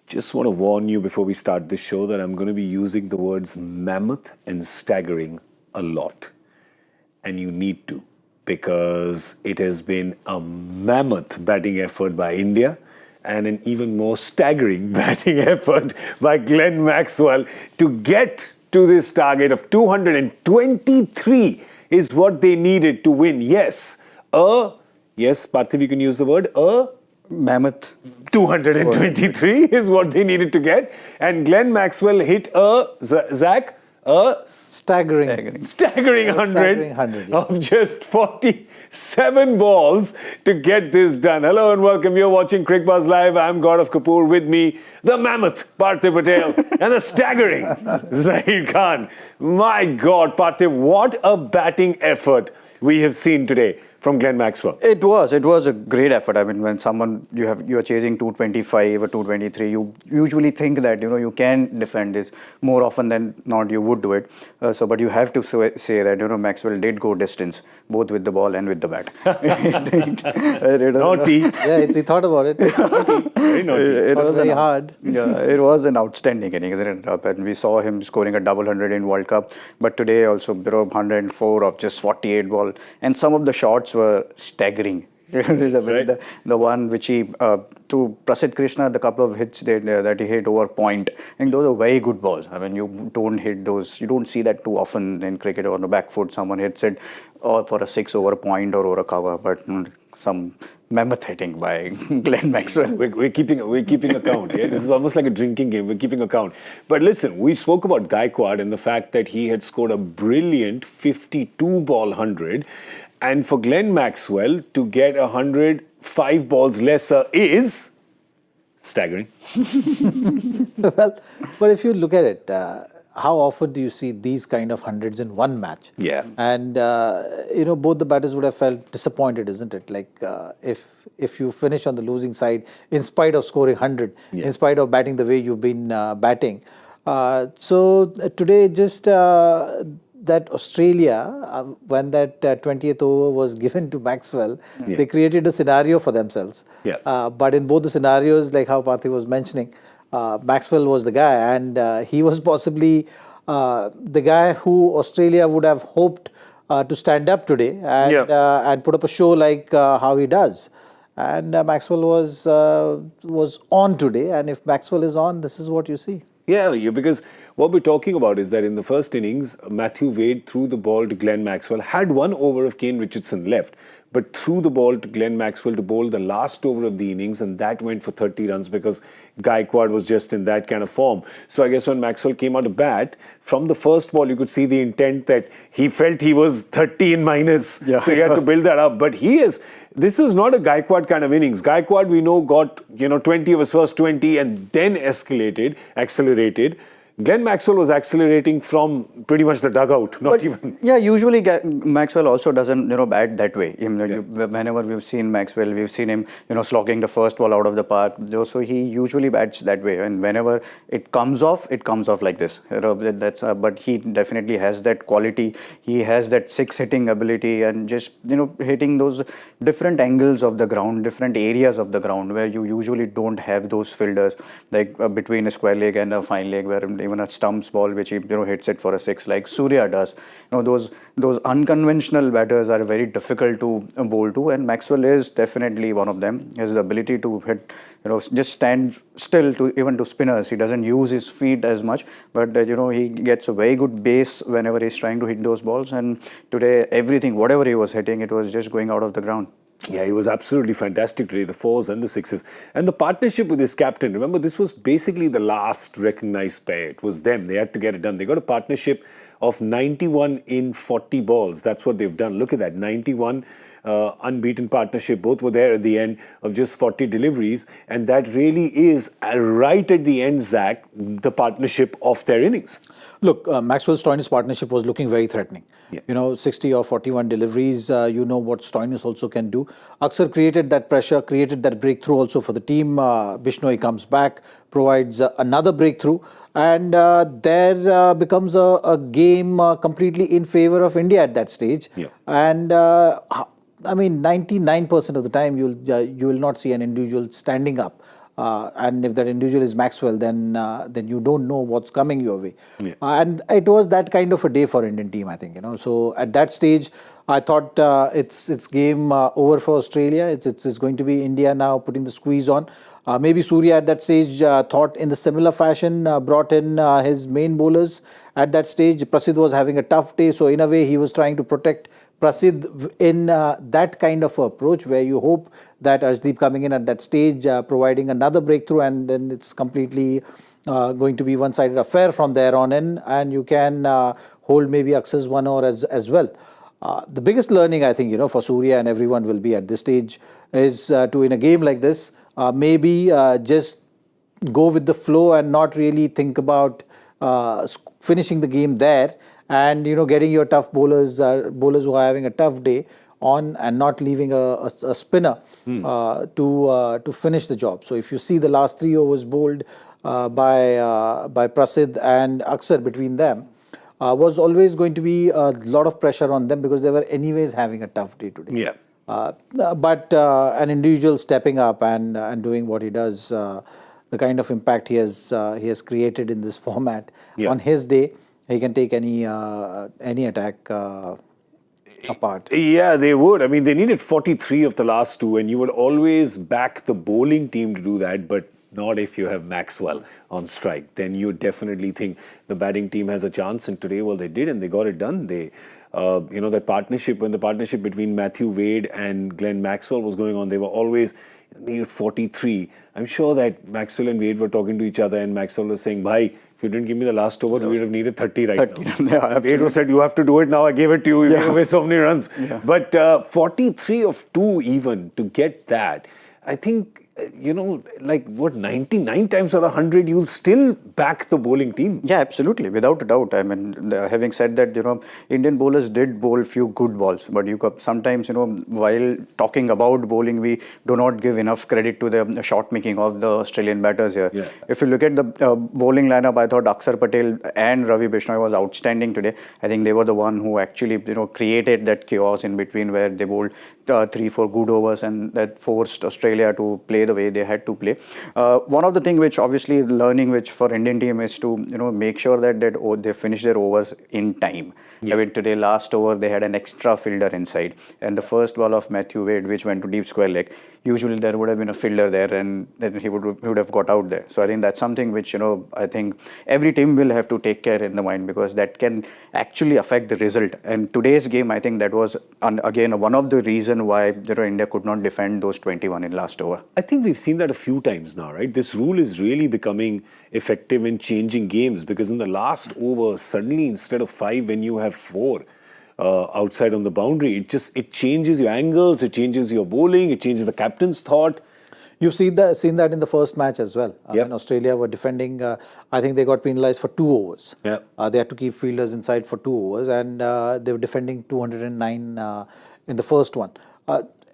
Just want to warn you before we start this show that I'm going to be using the words mammoth and staggering a lot. And you need to, because it has been a mammoth batting effort by India and an even more staggering batting effort by Glenn Maxwell to get to this target of 223 is what they needed to win. Yes, Parthiv, you can use the word, mammoth. 223 is what they needed to get. And Glenn Maxwell hit staggering 100 of just 47 balls to get this done. Hello and welcome. You're watching Cricbuzz Live. I'm Gaurav Kapur. With me, the mammoth, Parthiv Patel, and the staggering Zaheer Khan. My God, Parthiv, what a batting effort we have seen today from Glenn Maxwell. It was a great effort. I mean, when you are chasing 225 or 223, you usually think that you can defend this. More often than not, you would do it. But you have to say that Maxwell did go distance, both with the ball and with the bat. Naughty. Yeah, he thought about it. Very naughty. It was very hard. Yeah, it was an outstanding inning, isn't it? And we saw him scoring a double hundred in World Cup. But today also, 104 of just 48 ball, and some of the shots were staggering. Right. The one which he to Prasidh Krishna, the couple of hits that he hit over point, and those are very good balls. I mean, you don't hit those. You don't see that too often in cricket. On the back foot, someone hits it or for a six over a point or over a cover, but some mammoth hitting by Glenn Maxwell. We're keeping account. Yeah? This is almost like a drinking game. We're keeping account. But listen, we spoke about Gaikwad and the fact that he had scored a brilliant 52 ball 100. And for Glenn Maxwell to get 105 balls lesser is staggering. Well, but if you look at it, how often do you see these kind of hundreds in one match? Yeah. And, both the batters would have felt disappointed, isn't it? Like, if you finish on the losing side, in spite of scoring 100, in spite of batting the way you've been batting. So today, just that Australia, when that 20th over was given to Maxwell, they created a scenario for themselves. Yeah. But in both the scenarios, like how Parthiv was mentioning, Maxwell was the guy, and he was possibly the guy who Australia would have hoped to stand up today and put up a show like how he does. And Maxwell was on today, and if Maxwell is on, this is what you see. Yeah, because what we're talking about is that in the first innings, Matthew Wade threw the ball to Glenn Maxwell, had 1 over of Kane Richardson left, but threw the ball to Glenn Maxwell to bowl the last over of the innings, and that went for 30 runs because Gaikwad was just in that kind of form. So I guess when Maxwell came out to bat, from the first ball, you could see the intent that he felt he was 30 in minus. Yeah. So he had to build that up. But this is not a Gaikwad kind of innings. Gaikwad, we know, got 20 of his first 20 and then accelerated. Glenn Maxwell was accelerating from pretty much the dugout, Yeah, usually Maxwell also doesn't, bat that way. Whenever we've seen Maxwell, we've seen him, slogging the first ball out of the park. So he usually bats that way. And whenever it comes off like this. But he definitely has that quality. He has that six hitting ability and just, hitting those different angles of the ground, different areas of the ground where you usually don't have those fielders, like between a square leg and a fine leg, where even a stumps ball which he hits it for a six like Surya does. Those unconventional batters are very difficult to bowl to, and Maxwell is definitely one of them. He has the ability to hit, just stand still even to spinners. He doesn't use his feet as much, but he gets a very good base whenever he's trying to hit those balls. And today, whatever he was hitting, it was just going out of the ground. Yeah, he was absolutely fantastic today, the fours and the sixes. And the partnership with his captain, remember, this was basically the last recognized pair. It was them. They had to get it done. They got a partnership of 91 in 40 balls. That's what they've done. Look at that, 91 unbeaten partnership. Both were there at the end of just 40 deliveries. And that really is, right at the end, Zach, the partnership of their innings. Look, Maxwell Stoinis partnership was looking very threatening. Yeah. 60 or 41 deliveries, what Stoinis also can do. Aksar created that pressure, created that breakthrough also for the team. Bishnoi comes back, provides another breakthrough. And there becomes a game completely in favor of India at that stage. Yeah. And 99% of the time you will not see an individual standing up and if that individual is Maxwell, then you don't know what's coming your way. Yeah. And it was that kind of a day for Indian team, I think. So at that stage, I thought it's game over for Australia. It's going to be India now putting the squeeze on. Maybe Surya at that stage thought in the similar fashion, brought in his main bowlers at that stage. Prasidh was having a tough day, so in a way he was trying to protect Prasidh in that kind of approach where you hope that Arshdeep coming in at that stage, providing another breakthrough, and then it's completely going to be one-sided affair from there on in, and you can hold maybe Aksar's 1 over as well. The biggest learning, I think, for Surya and everyone will be at this stage is to, in a game like this, maybe just go with the flow and not really think about finishing the game there, and getting your tough bowlers who are having a tough day on, and not leaving a spinner to finish the job. So if you see the last 3 overs bowled by Prasidh and Aksar between them, was always going to be a lot of pressure on them because they were anyways having a tough day today. Yeah. But an individual stepping up and doing what he does, the kind of impact he has created in this format, on his day, he can take any attack apart. Yeah, they would. I mean, they needed 43 of the last 2, and you would always back the bowling team to do that, but not if you have Maxwell on strike. Then you definitely think the batting team has a chance, and today, well, they did, and they got it done. They, that partnership, when the partnership between Matthew Wade and Glenn Maxwell was going on, they were always needed 43. I'm sure that Maxwell and Wade were talking to each other, and Maxwell was saying, "Bhai, if you didn't give me the last over, we would have needed 30 right now." Yeah, Wade was said, "You have to do it now. I gave it to you. You gave away so many runs." Yeah. But 43 of 2 even to get that, I think, 99 times out of 100, you'll still back the bowling team. Yeah, absolutely, without a doubt. I mean, having said that, Indian bowlers did bowl few good balls, but sometimes, while talking about bowling, we do not give enough credit to the shot making of the Australian batters here. Yeah. If you look at the bowling lineup, I thought Akshar Patel and Ravi Bishnoi was outstanding today. I think they were the one who actually, created that chaos in between where they bowled 3-4 good overs, and that forced Australia to play the way they had to play. One of the things which obviously learning which for Indian team is to make sure that they finish their overs in time. Yeah. I mean, today last over they had an extra fielder inside, and the first ball of Matthew Wade which went to deep square leg, usually there would have been a fielder there and then he would have got out there. So I think that's something which I think every team will have to take care in the mind, because that can actually affect the result. And today's game, I think that was again one of the reasons why India could not defend those 21 in last over. I think we've seen that a few times now, right? This rule is really becoming effective in changing games, because in the last over, suddenly instead of 5, when you have 4 outside on the boundary, it changes your angles, it changes your bowling, it changes the captain's thought. You've seen that in the first match as well. Yep. When Australia were defending, I think they got penalised for 2 overs. Yeah. They had to keep fielders inside for 2 overs, and they were defending 209 in the first one.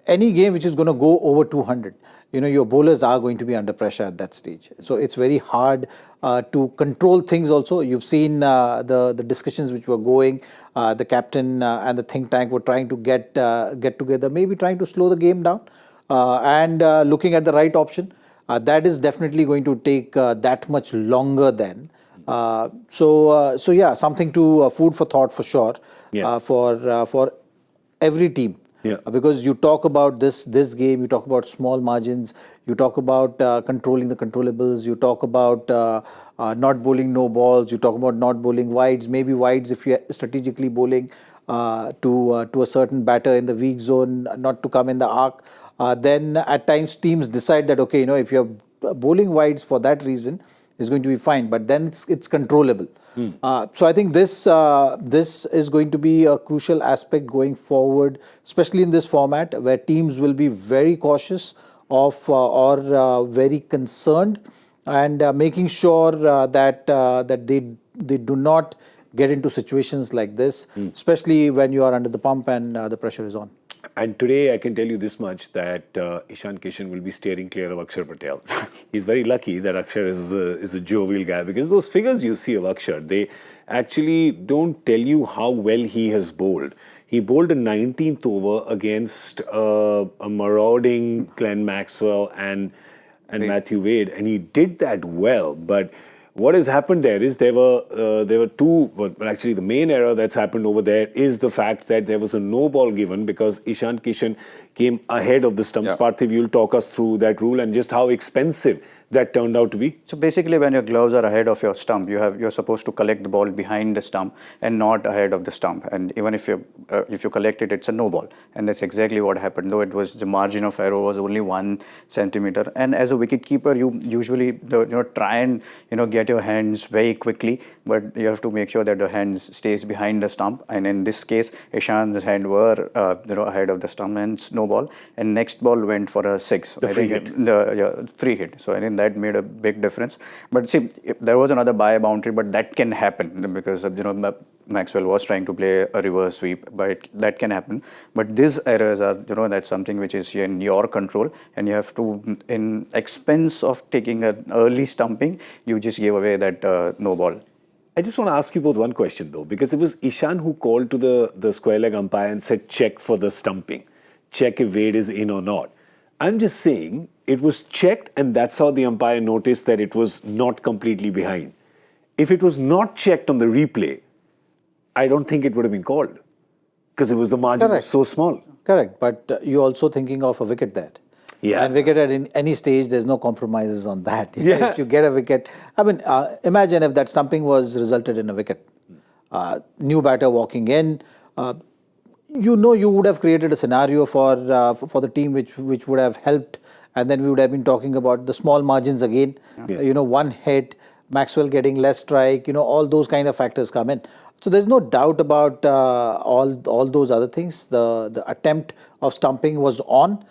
Any game which is going to go over 200, your bowlers are going to be under pressure at that stage. So it's very hard to control things also. You've seen the discussions which were going. The captain and the think tank were trying to get together, maybe trying to slow the game down and looking at the right option. That is definitely going to take that much longer then. So yeah, something to food for thought for sure. Yeah. For every team. Yeah. Because you talk about this game, you talk about small margins, you talk about controlling the controllables, you talk about not bowling no balls, you talk about not bowling wides, maybe wides if you're strategically bowling to a certain batter in the weak zone, not to come in the arc. Then at times teams decide that, okay, if you're bowling wides for that reason, is going to be fine, but then it's controllable. So I think this is going to be a crucial aspect going forward, especially in this format where teams will be very cautious of or very concerned, and making sure that they do not get into situations like this, especially when you are under the pump and the pressure is on. And today I can tell you this much, that Ishan Kishan will be steering clear of Akshar Patel. He's very lucky that Akshar is a jovial guy, because those figures you see of Akshar, they actually don't tell you how well he has bowled. He bowled a 19th over against a marauding Glenn Maxwell, and and Matthew Wade, and he did that well. But what has happened there is there were two. Well, actually, the main error that's happened over there is the fact that there was a no ball given because Ishan Kishan came ahead of the stumps. Yeah. Parthiv, you'll talk us through that rule and just how expensive that turned out to be. So basically, when your gloves are ahead of your stump, you're supposed to collect the ball behind the stump and not ahead of the stump. And even if you collect it, it's a no ball, and that's exactly what happened. Though it was the margin of error was only 1 centimeter, and as a wicket keeper, you usually try and get your hands very quickly, but you have to make sure that the hands stays behind the stump. And in this case, Ishan's hand were ahead of the stump and no ball, and next ball went for a 6. The free hit. Free hit. So I think that made a big difference. But see, there was another by boundary, but that can happen because Maxwell was trying to play a reverse sweep, but that can happen. But these errors are, that's something which is in your control, and you have to, in expense of taking an early stumping, you just gave away that no ball. I just want to ask you both one question though, because it was Ishan who called to the square leg umpire and said, check for the stumping, check if Wade is in or not. I'm just saying it was checked, and that's how the umpire noticed that it was not completely behind. If it was not checked on the replay, I don't think it would have been called because it was the margin was so small. Correct, but you're also thinking of a wicket there. Yeah. And wicket at any stage, there's no compromises on that. Yeah. If you get a wicket, I mean, imagine if that stumping was resulted in a wicket. New batter walking in, you would have created a scenario for the team which would have helped, and then we would have been talking about the small margins again. Yeah. One hit, Maxwell getting less strike, all those kind of factors come in. So there's no doubt about all those other things. The attempt of stumping was on.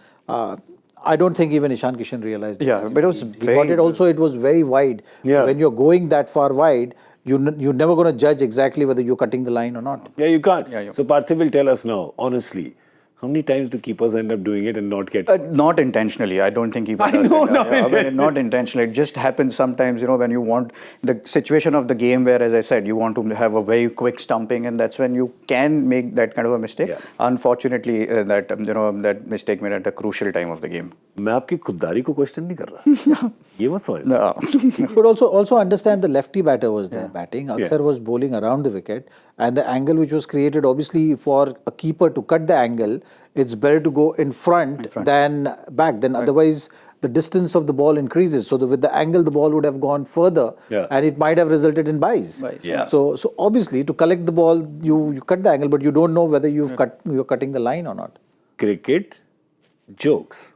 I don't think even Ishan Kishan realized it. Yeah, but it was he got it also. It was very wide. Yeah. When you're going that far wide, you're never going to judge exactly whether you're cutting the line or not. Yeah, you can't. Yeah. So Parthiv will tell us now, honestly, how many times do keepers end up doing it and not get? Not intentionally. I don't think keeper does know, it. Not intentionally. It just happens sometimes, when you want the situation of the game where, as I said, you want to have a very quick stumping, and that's when you can make that kind of a mistake. Yeah. Unfortunately, that mistake made at a crucial time of the game. मैं आपकी खुददारी को question नहीं कर रहा. ये मत समझ. No. But also understand the lefty batter was there batting. Aksar was bowling around the wicket, and the angle which was created, obviously, for a keeper to cut the angle, it's better to go in front than back. Then otherwise, the distance of the ball increases. So with the angle, the ball would have gone further, and it might have resulted in byes. Yeah. So obviously, to collect the ball, you cut the angle, but you don't know whether you're cutting the line or not. Cricket, jokes,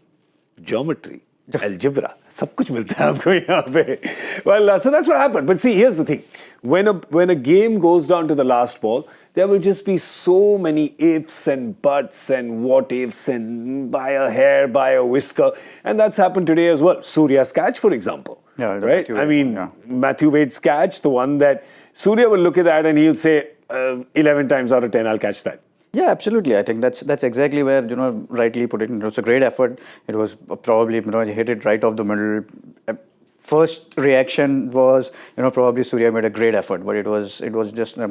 geometry, algebra, सब कुछ मिलता है आपको यहाँ पे. Well, so that's what happened. But see, here's the thing: when a game goes down to the last ball, there will just be so many ifs and buts and what ifs and by a hair, by a whisker, and that's happened today as well. Surya's catch, for example. Yeah, right. I mean, Matthew Wade's catch, the one that Surya will look at that and he'll say, 11 times out of 10, I'll catch that. Yeah, absolutely. I think that's exactly where, rightly put it. It was a great effort. It was probably, he hit it right off the middle. First reaction was, probably Surya made a great effort, but it was just at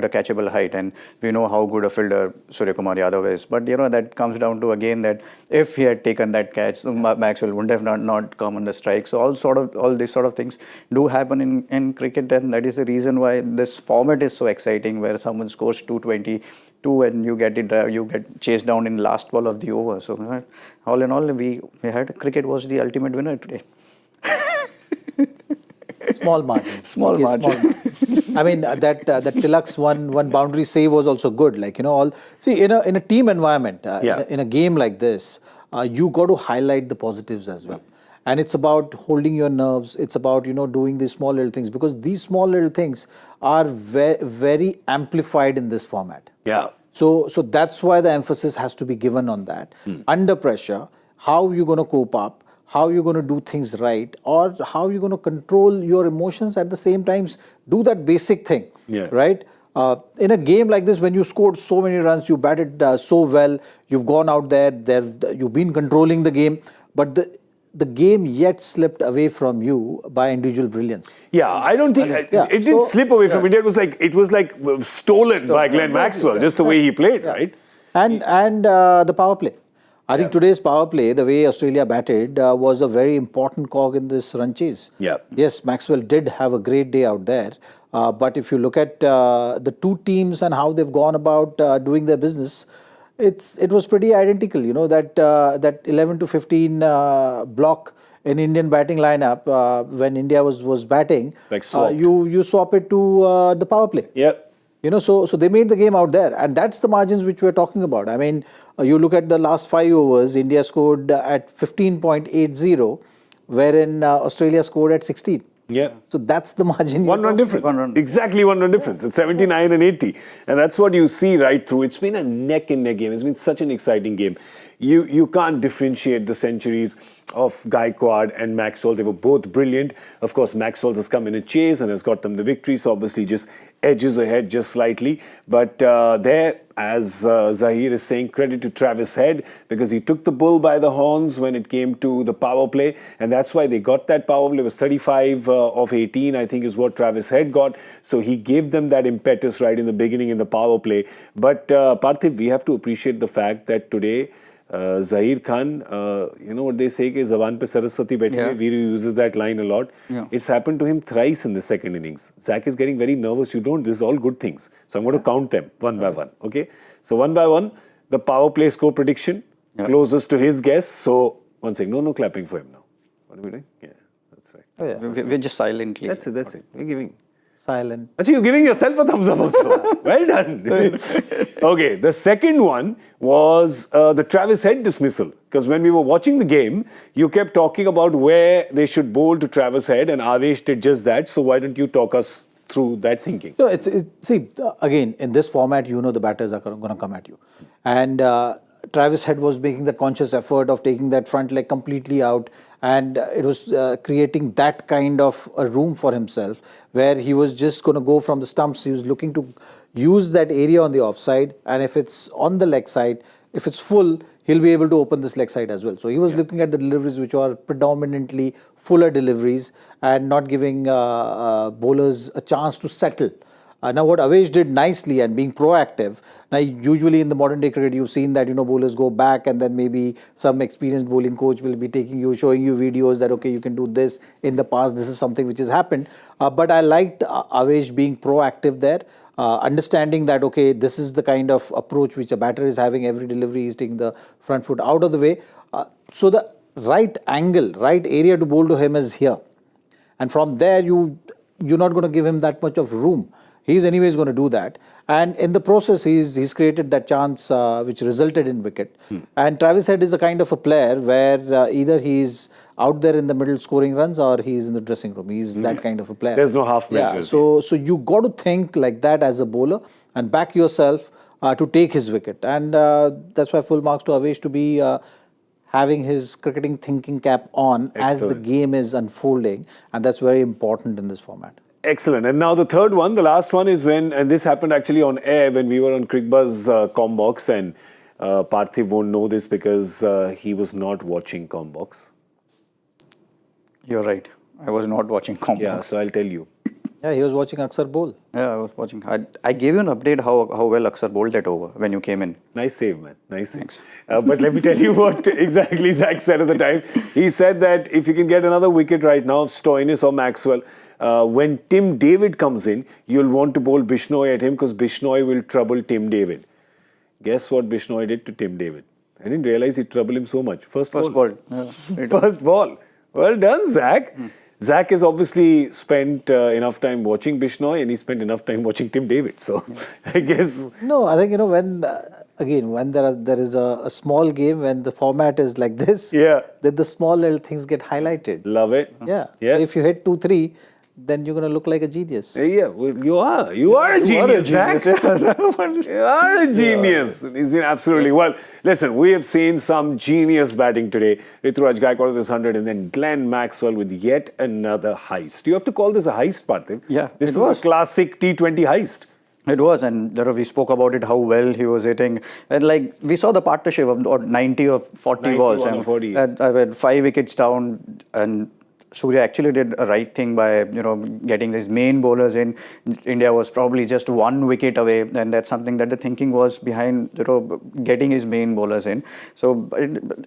a catchable height, and we know how good a fielder Surya Kumar Yadav is. But that comes down to again that if he had taken that catch, Maxwell wouldn't have not come on the strike. So all these sort of things do happen in cricket, and that is the reason why this format is so exciting, where someone scores 222 and you get chased down in last ball of the over. So all in all, we had cricket was the ultimate winner today. Small margins. Small margins. I mean, that Tilak's one boundary save was also good. In a team environment, in a game like this, you got to highlight the positives as well. And it's about holding your nerves. It's about, doing these small little things, because these small little things are very amplified in this format. Yeah. So that's why the emphasis has to be given on that. Under pressure, how you're going to cope up, how you're going to do things right, or how you're going to control your emotions at the same time, do that basic thing, right? In a game like this, when you scored so many runs, you batted so well, you've gone out there, you've been controlling the game, but the game yet slipped away from you by individual brilliance. Yeah, I don't think it didn't slip away from India. It was like stolen by Glenn Maxwell, just the way he played, right? And the power play. I think today's power play, the way Australia batted, was a very important cog in this run chase. Yeah. Yes, Maxwell did have a great day out there. But if you look at the two teams and how they've gone about doing their business, it was pretty identical. You know, that 11 to 15 block in Indian batting lineup when India was batting, Like swapped. you swap it to the power play. Yeah. You know, so they made the game out there, and that's the margins which we're talking about. I mean, you look at the last 5 overs, India scored at 15.80, wherein Australia scored at 16. Yeah. So that's the margin. One run difference. Exactly one run difference. It's 79 and 80. And that's what you see right through. It's been a neck and neck game. It's been such an exciting game. You can't differentiate the centuries of Gaikwad and Maxwell. They were both brilliant. Of course, Maxwell's has come in a chase and has got them the victory. So obviously just edges ahead just slightly. But there, as Zaheer is saying, credit to Travis Head because he took the bull by the horns when it came to the power play. And that's why they got that power play. It was 35 of 18, I think is what Travis Head got. So he gave them that impetus right in the beginning in the power play. But Parthiv, we have to appreciate the fact that today, Zaheer Khan, you know what they say, कि ज़बान पे सरस्वती बैठी है. Veeru uses that line a lot. It's happened to him thrice in the second innings. Zach is getting very nervous. You don't. This is all good things. So I'm going to count them one by one. Okay. So one by one, the power play score prediction closest to his guess. So one second. No clapping for him now. What are we doing? Yeah, that's right. Oh, yeah. We're just silently. That's it. That's it. We're giving. Silent. Actually, you're giving yourself a thumbs up also. Well done. Okay, the second one was the Travis Head dismissal. Because when we were watching the game, you kept talking about where they should bowl to Travis Head, and Avesh did just that. So why don't you talk us through that thinking? No, see, again, in this format, you know the batters are going to come at you. And Travis Head was making the conscious effort of taking that front leg completely out, and it was creating that kind of a room for himself where he was just going to go from the stumps. He was looking to use that area on the offside, and if it's on the leg side, if it's full, he'll be able to open this leg side as well. So he was looking at the deliveries which are predominantly fuller deliveries and not giving bowlers a chance to settle. Now what Avesh did nicely and being proactive, now usually in the modern day cricket you've seen that, you know, bowlers go back and then maybe some experienced bowling coach will be showing you videos that, okay, you can do this in the past, this is something which has happened. But I liked Avesh being proactive there, understanding that, okay, this is the kind of approach which a batter is having. Every delivery is taking the front foot out of the way. So the right angle, right area to bowl to him is here. And from there, you're not going to give him that much of room. He's anyways going to do that. And in the process, he's created that chance which resulted in wicket. And Travis Head is a kind of a player where either he's out there in the middle scoring runs or he's in the dressing room. He's that kind of a player. There's no half measures. So you got to think like that as a bowler and back yourself to take his wicket. And that's why full marks to Avesh to be having his cricketing thinking cap on as the game is unfolding. And that's very important in this format. Excellent. And now the third one, the last one is when, and this happened actually on air when we were on Cricbuzz Combox, and Parthiv won't know this because he was not watching Combox. You're right. I was not watching Combox. Yeah, so I'll tell you. Yeah, he was watching Aksar bowl. Yeah, I was watching. I gave you an update how well Aksar bowled that over when you came in. Nice save, man. Nice save. But let me tell you what exactly Zach said at the time. He said that if you can get another wicket right now, Stoinis or Maxwell, when Tim David comes in, you'll want to bowl Bishnoi at him because Bishnoi will trouble Tim David. Guess what Bishnoi did to Tim David? I didn't realize he'd trouble him so much. First ball. Yeah, First ball. Well done, Zach. Zach has obviously spent enough time watching Bishnoi and he spent enough time watching Tim David. So I guess... No, I think, you know, when... Again, when there is a small game, when the format is like this, then the small little things get highlighted. Love it. Yeah. So if you hit 2-3, then you're going to look like a genius. Yeah, well, you are. You are a genius, Zach. You are a genius. He's been absolutely... Well, listen, we have seen some genius batting today. Rituraj Gaikwad with his 100 and then Glenn Maxwell with yet another heist. Do you have to call this a heist, Parthiv? Yeah, this is a classic T20 heist. It was, and we spoke about it, how well he was hitting. And like, we saw the partnership of 90 or 40 balls. And 40. I had 5 wickets down, and Surya actually did a right thing by getting his main bowlers in. India was probably just 1 wicket away, and that's something that the thinking was behind getting his main bowlers in. So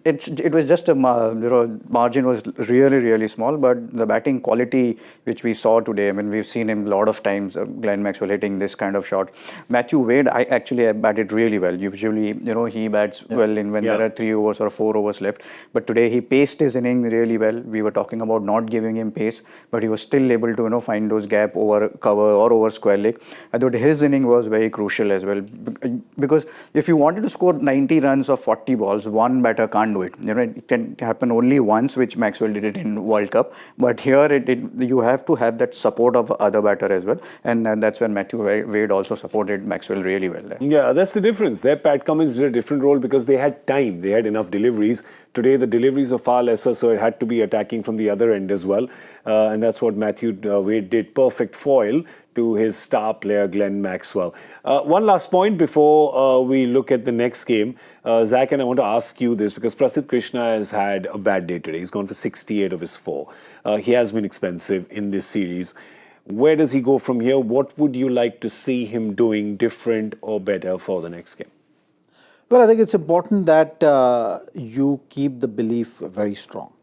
it was just a margin was really small, but the batting quality which we saw today, I mean, we've seen him a lot of times, Glenn Maxwell hitting this kind of shot. Matthew Wade, I actually batted really well. Usually, he bats well in when there are 3 overs or 4 overs left. But today he paced his inning really well. We were talking about not giving him pace, but he was still able to find those gap over cover or over square leg. I thought his inning was very crucial as well, because if you wanted to score 90 runs of 40 balls, one batter can't do it. It can happen only once, which Maxwell did it in World Cup. But here you have to have that support of other batter as well, and that's when Matthew Wade also supported Maxwell really well there. Yeah, that's the difference. There, Pat Cummins did a different role because they had time. They had enough deliveries. Today, the deliveries are far lesser, so it had to be attacking from the other end as well. And that's what Matthew Wade did. Perfect foil to his star player, Glenn Maxwell. One last point before we look at the next game. Zach, and I want to ask you this because Prasidh Krishna has had a bad day today. He's gone for 68 of his 4. He has been expensive in this series. Where does he go from here? What would you like to see him doing different or better for the next game? Well, I think it's important that you keep the belief very strong.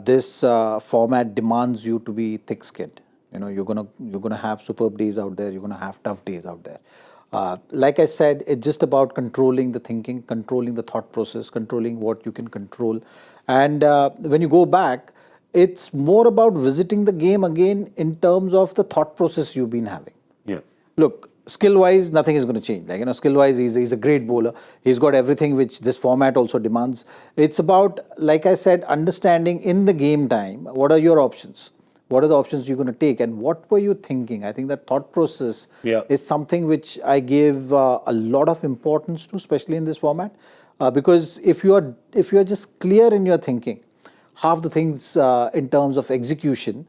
This format demands you to be thick-skinned. You're gonna have superb days out there. You're gonna have tough days out there. Like I said, it's just about controlling the thinking, controlling the thought process, controlling what you can control. And when you go back, it's more about visiting the game again in terms of the thought process you've been having. Yeah. Look, skill-wise, nothing is going to change. Skill-wise, he's a great bowler. He's got everything which this format also demands. It's about, like I said, understanding in the game time, what are your options? What are the options you're going to take? And what were you thinking? I think that thought process is something which I give a lot of importance to, especially in this format. Because if you are just clear in your thinking, half the things in terms of execution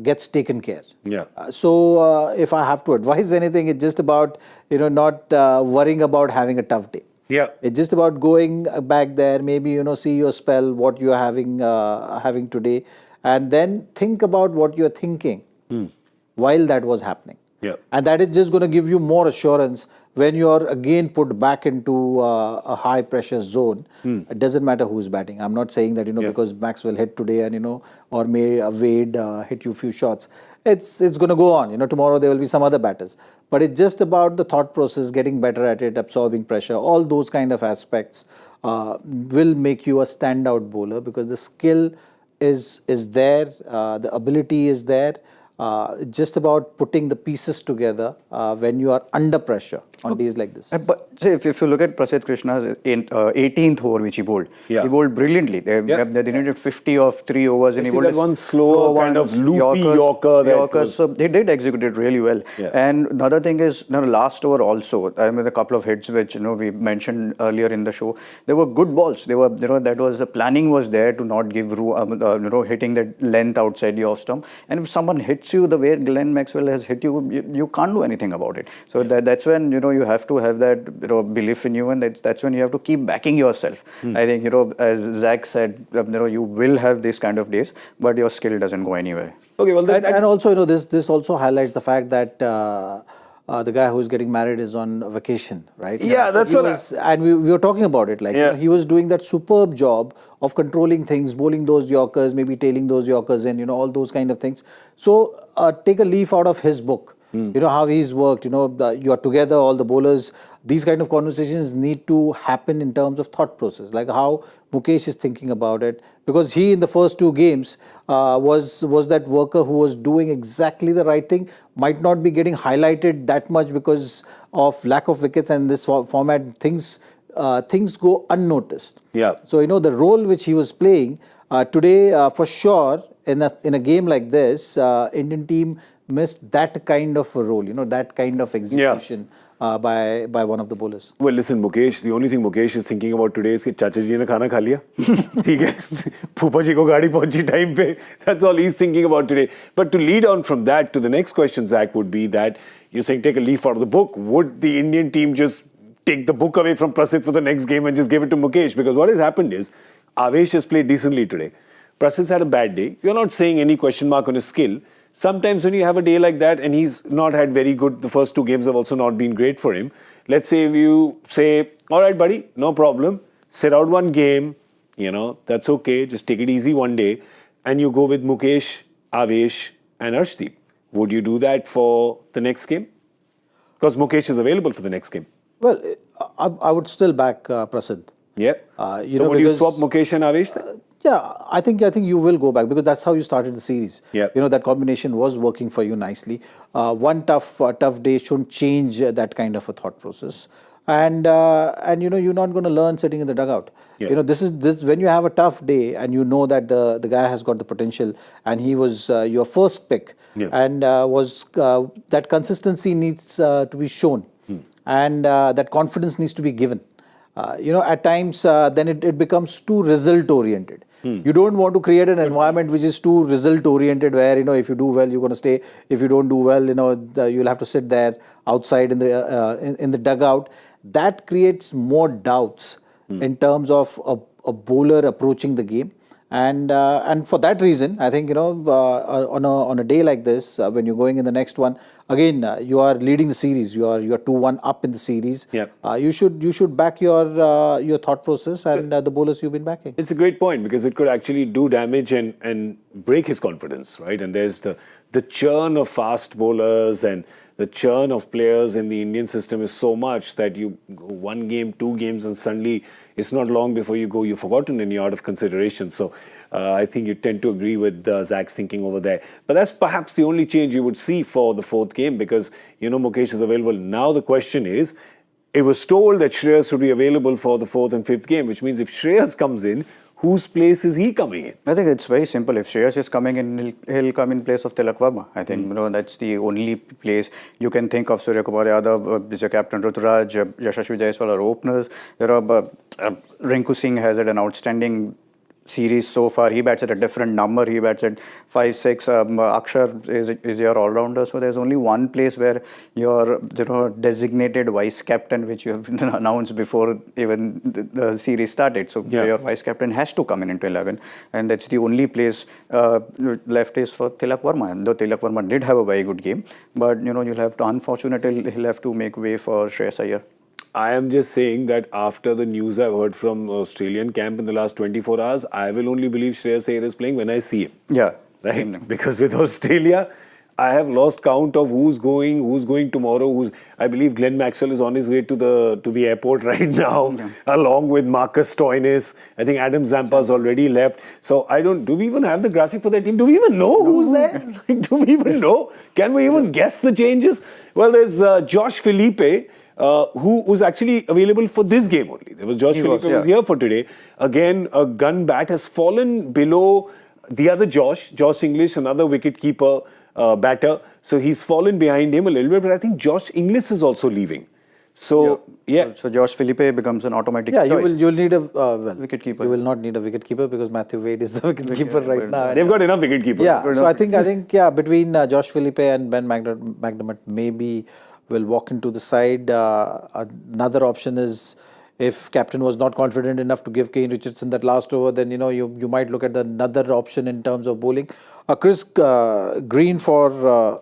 gets taken care. Yeah. So if I have to advise anything, it's just about not worrying about having a tough day. Yeah. It's just about going back there, maybe see your spell, what you are having today, and then think about what you are thinking while that was happening. Yeah. And that is just going to give you more assurance when you are again put back into a high pressure zone. It doesn't matter who's batting. I'm not saying that because Maxwell hit today and or may Wade hit you a few shots. It's going to go on. Tomorrow there will be some other batters. But it's just about the thought process, getting better at it, absorbing pressure. All those kind of aspects will make you a standout bowler because the skill is there, the ability is there. Just about putting the pieces together when you are under pressure on days like this. But if you look at Prasidh Krishna's 18th over which he bowled brilliantly. They needed 50 of 3 overs and he bowled that one slow kind of loopy Yorker. So they did execute it really well. Yeah. And another thing is, last over also, I mean, a couple of hits which we mentioned earlier in the show, they were good balls. They were, that was the planning was there to not give room, hitting that length outside the off stump. And if someone hits you the way Glenn Maxwell has hit you, you can't do anything about it. So that's when you have to have that belief in you, and that's when you have to keep backing yourself. I think as Zach said, you will have these kind of days, but your skill doesn't go anywhere. Okay, well, and also this also highlights the fact that the guy who's getting married is on vacation, right? Yeah, that's what. And we were talking about it. He was doing that superb job of controlling things, bowling those Yorkers, maybe tailing those Yorkers, and all those kind of things. So take a leaf out of his book. How he's worked. You are together, all the bowlers. These kind of conversations need to happen in terms of thought process, like how Mukesh is thinking about it. Because he, in the first 2 games, was that worker who was doing exactly the right thing. Might not be getting highlighted that much because of lack of wickets, and this format things go unnoticed. Yeah. So the role which he was playing today, for sure, in a game like this, Indian team missed that kind of a role, that kind of execution by one of the bowlers. Well, listen, Mukesh, the only thing Mukesh is thinking about today is that Chacha ji ne khana kha liya. ठीक है, Phupa ji ko gaadi pahunchi time pe. That's all he's thinking about today. But to lead on from that to the next question, Zach, would be that you're saying take a leaf out of the book. Would the Indian team just take the book away from Prasidh for the next game and just give it to Mukesh? Because what has happened is Avesh has played decently today. Prasid's had a bad day. You're not saying any question mark on his skill. Sometimes when you have a day like that and he's not had very good, the first 2 games have also not been great for him. Let's say if you say, all right, buddy, no problem. Sit out 1 game, that's okay. Just take it easy one day. And you go with Mukesh, Avesh and Arshdeep. Would you do that for the next game? Because Mukesh is available for the next game. Well, I would still back Prasid. Yeah. So would you swap Mukesh and Avesh then? Yeah, I think you will go back because that's how you started the series. Yeah. That combination was working for you nicely. One tough day shouldn't change that kind of a thought process. And you're not going to learn sitting in the dugout. Yeah. This when you have a tough day and you know that the guy has got the potential and he was your first pick and that consistency needs to be shown and that confidence needs to be given. At times then it becomes too result oriented. You don't want to create an environment which is too result oriented where if you do well you're going to stay, if you don't do well you'll have to sit there outside in the dugout. That creates more doubts in terms of a bowler approaching the game. And for that reason, I think on a day like this, when you're going in the next one, again you are leading the series. You are 2-1 up in the series. Yep. You should back your thought process and the bowlers you've been backing. It's a great point because it could actually do damage and break his confidence, right? And there's the churn of fast bowlers and the churn of players in the Indian system is so much that you go 1 game, 2 games, and suddenly it's not long before you're forgotten and you're out of consideration. So I think you tend to agree with Zach's thinking over there. But that's perhaps the only change you would see for the 4th game because, Mukesh is available. Now the question is, it was told that Shreyas would be available for the 4th and 5th game, which means if Shreyas comes in, whose place is he coming in? I think it's very simple. If Shreyas is coming in, he'll come in place of Tilak Verma. I think that's the only place you can think of. Surya Kumar Yadav is your captain, Ruturaj, Yashasvi Jaiswal are openers. Rinku Singh has had an outstanding series so far. He bats at a different number. He bats at 5-6. Akshar is your all-rounder. So there's only one place where your designated vice captain, which you have announced before even the series started. So your vice captain has to come into 11, and that's the only place left is for Tilak Verma. And though Tilak Verma did have a very good game, but you'll have to, unfortunately, he'll have to make way for Shreyas Iyer. I am just saying that after the news I've heard from Australian camp in the last 24 hours, I will only believe Shreyas Iyer is playing when I see him. Yeah. Right? Because with Australia, I have lost count of who's going tomorrow. I believe Glenn Maxwell is on his way to the airport right now, along with Marcus Stoinis. I think Adam Zampa's already left. So do we even have the graphic for that team? Do we even know who's there? Do we even know? Can we even guess the changes? Well, there's Josh Philippe, who was actually available for this game only. There was Josh Philippe was here for today. Again, a gun bat has fallen below the other Josh English, another wicket-keeper batter. So he's fallen behind him a little bit, but I think Josh Inglis is also leaving. So, So Josh Philippe becomes an automatic choice. You'll need a wicket-keeper. You will not need a wicket-keeper because Matthew Wade is the wicket-keeper right now. They've got enough wicket-keepers. Yeah, so I think between Josh Philippe and Ben McDermott maybe will walk into the side. Another option is if captain was not confident enough to give Kane Richardson that last over, then you might look at another option in terms of bowling. Chris Green for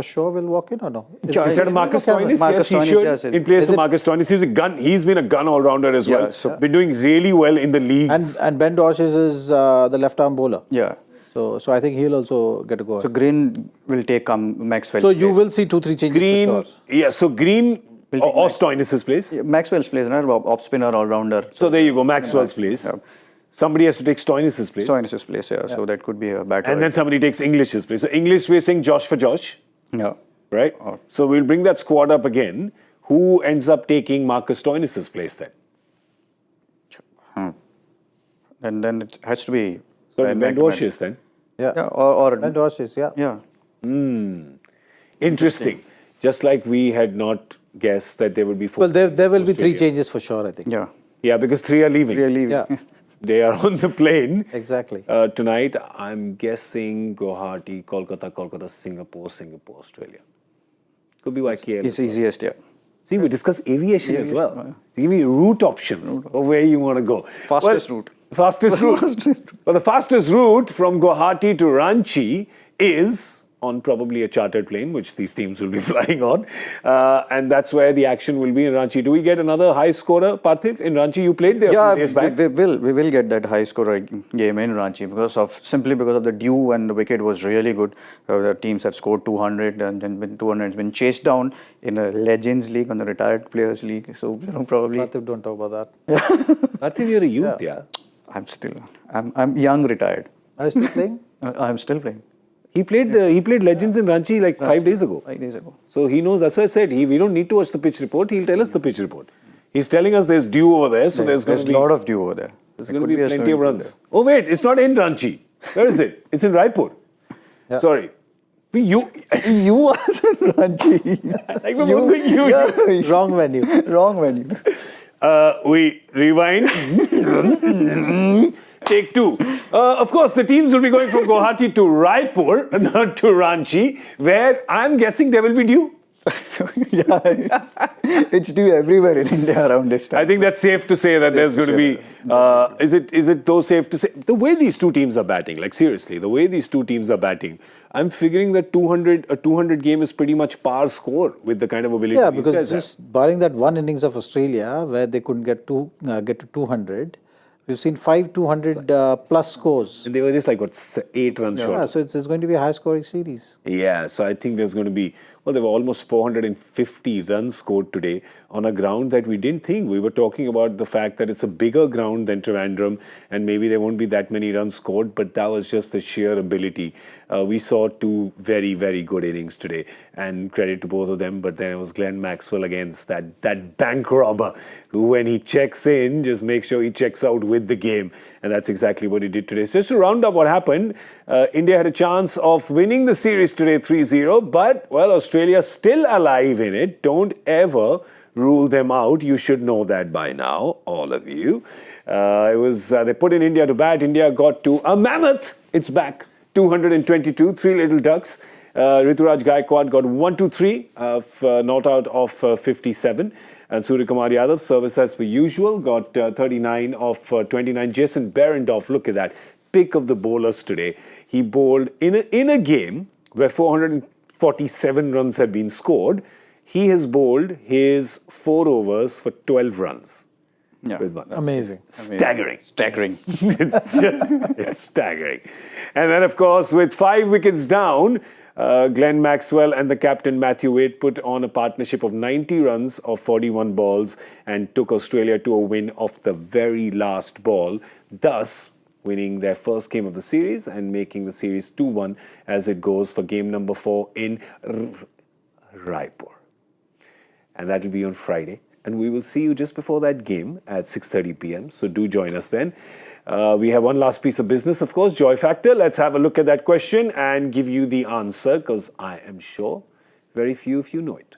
sure will walk in or no? Instead of Marcus Stoinis, yes, he should. In place of Marcus Stoinis, he's been a gun all-rounder as well. So been doing really well in the leagues. And Ben Dawes is the left-arm bowler. Yeah. So I think he'll also get a go. So Green will take Maxwell's So place. you will see 2-3 changes Green, for sure. Yeah, so Green or Stoinis' place. Maxwell's place, right? Off-spinner, all-rounder. So there you go, Maxwell's place. Yeah. Somebody has to take Stoinis' place. Stoinis' place, yeah. So that could be a bad. And then somebody takes English's place. So English, we're saying Josh for Josh. Yeah. Right? So we'll bring that squad up again. Who ends up taking Marcus Stoinis' place then? And then it has to be... So Ben Dawes then? Yeah. Or Ben Dawes, yeah. Yeah. Interesting. Just like we had not guessed that there would be 4. Well, there will be 3 changes for sure, I think. Yeah. Yeah, because 3 are leaving. Yeah. They are on the plane. Exactly. Tonight, I'm guessing Guwahati, Kolkata, Singapore, Australia. Could be YKL. It's easiest, yeah. See, we discuss aviation as well. Give me route options of where you want to go. Fastest route. Fastest route. But the fastest route from Guwahati to Ranchi is on probably a chartered plane, which these teams will be flying on. And that's where the action will be in Ranchi. Do we get another high scorer, Parthiv? In Ranchi, you played there a few days back. we will get that high scorer game in Ranchi simply because of the dew, and the wicket was really good. The teams have scored 200 and then 200 has been chased down in a Legends League, on the Retired Players League. So probably. Parthiv, don't talk about that. Parthiv, you're a youth, yeah. I'm young retired. Are you still playing? I'm still playing. He played Legends in Ranchi like 5 days ago. 5 days ago. So he knows. That's why I said we don't need to watch the pitch report. He'll tell us the pitch report. He's telling us there's dew over there, so there's going to be a lot of dew over there. There's going to be plenty of runs. Oh wait, it's not in Ranchi. Where is it? It's in Raipur. Yeah. Sorry. You was in Ranchi. Like we're both going you. Wrong venue. Wrong venue. We rewind. Take two. Of course, the teams will be going from Guwahati to Raipur, not to Ranchi, where I'm guessing there will be dew. Yeah, it's due everywhere in India around this time. I think that's safe to say that there's going to be. Is it though safe to say the way these two teams are batting? Like seriously, the way these two teams are batting, I'm figuring that a 200 game is pretty much par score with the kind of ability. Yeah, these because guys just barring that one innings of Australia where they couldn't get to 200, we've seen 5 200 plus scores. And they were just like 8 runs short. Yeah, so it's going to be a high scoring series. Yeah, so I think there's going to be, well, there were almost 450 runs scored today on a ground that we didn't think. We were talking about the fact that it's a bigger ground than Trivandrum and maybe there won't be that many runs scored, but that was just the sheer ability. We saw 2 very, very good innings today and credit to both of them, but then it was Glenn Maxwell against that bank robber who, when he checks in, just make sure he checks out with the game, and that's exactly what he did today. So just to round up what happened, India had a chance of winning the series today 3-0, but, well, Australia still alive in it. Don't ever rule them out. You should know that by now, all of you. They put in India to bat. India got to a mammoth. It's back. 222, 3 little ducks. Rituraj Gaikwad got 1-2-3, not out of 57. And Suryakumar Yadav, service as per usual, got 39 of 29. Jason Behrendorff, look at that. Pick of the bowlers today. He bowled in a game where 447 runs had been scored. He has bowled his 4 overs for 12 runs. Yeah. Amazing. Staggering. It's staggering. And then, of course, with 5 wickets down, Glenn Maxwell and the captain Matthew Wade put on a partnership of 90 runs of 41 balls and took Australia to a win of the very last ball, thus winning their first game of the series and making the series 2-1 as it goes for game number 4 in Raipur. And that will be on Friday. And we will see you just before that game at 6:30 p.m. So do join us then. We have one last piece of business, of course, Joy Factor. Let's have a look at that question and give you the answer, because I am sure very few of you know it.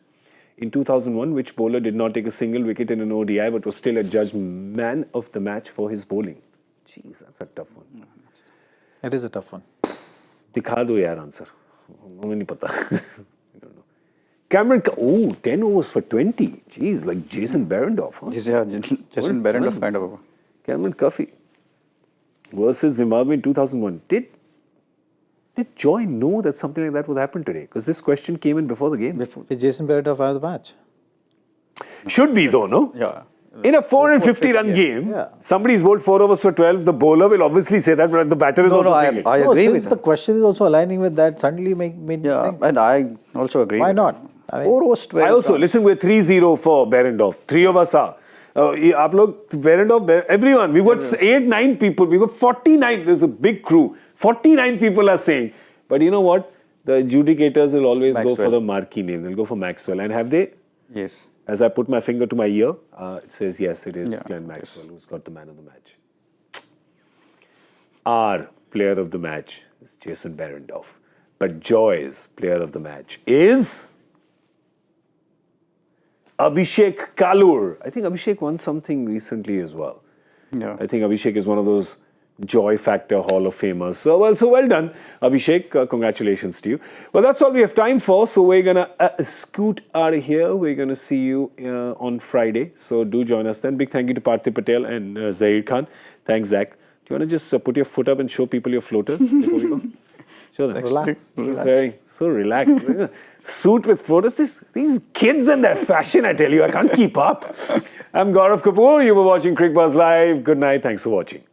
In 2001, which bowler did not take a single wicket in an ODI but was still adjudged man of the match for his bowling? Jeez, that's a tough one. It is a tough one. Dikha do yaar answer. Mujhe nahi pata. I don't know. Cameron, 10 overs for 20. Jeez, like Jason Behrendorff, huh? Yeah, Jason Behrendorff kind of. Cameron Cuffy versus Zimbabwe in 2001. Did Joy know that something like that would happen today? Because this question came in before the game. Is Jason Behrendorff out of the match? Should be though, no? Yeah. In a 450-run game, somebody's bowled 4 overs for 12. The bowler will obviously say that, but the batter is also saying it. I agree with since the question is also aligning with that, suddenly made me think. And I also agree. Why not? I mean, 4 overs 12. I also, listen, we're 3-0 for Behrendorff. 3 of us are. Aap log, Behrendorff, everyone. We've got 8-9 people. We've got 49. There's a big crew. 49 people are saying. But you know what? The adjudicators will always go for the marquee name. They'll go for Maxwell. And have they? Yes. As I put my finger to my ear, it says, yes, it is Glenn Maxwell who's got the man of the match. Our player of the match is Jason Behrendorff. But Joy's player of the match is Abhishek Kalur. I think Abhishek won something recently as well. Yeah. I think Abhishek is one of those Joy Factor Hall of Famers. So well done, Abhishek. Congratulations to you. Well, that's all we have time for. So we're going to scoot out of here. We're going to see you on Friday. So do join us then. Big thank you to Parthiv Patel and Zaheer Khan. Thanks, Zach. Do you want to just put your foot up and show people your floaters before we go? Show them. Relax. So relaxed. Suit with floaters. These kids and their fashion, I tell you, I can't keep up. I'm Gaurav Kapur. You were watching Cricbuzz Live. Good night. Thanks for watching.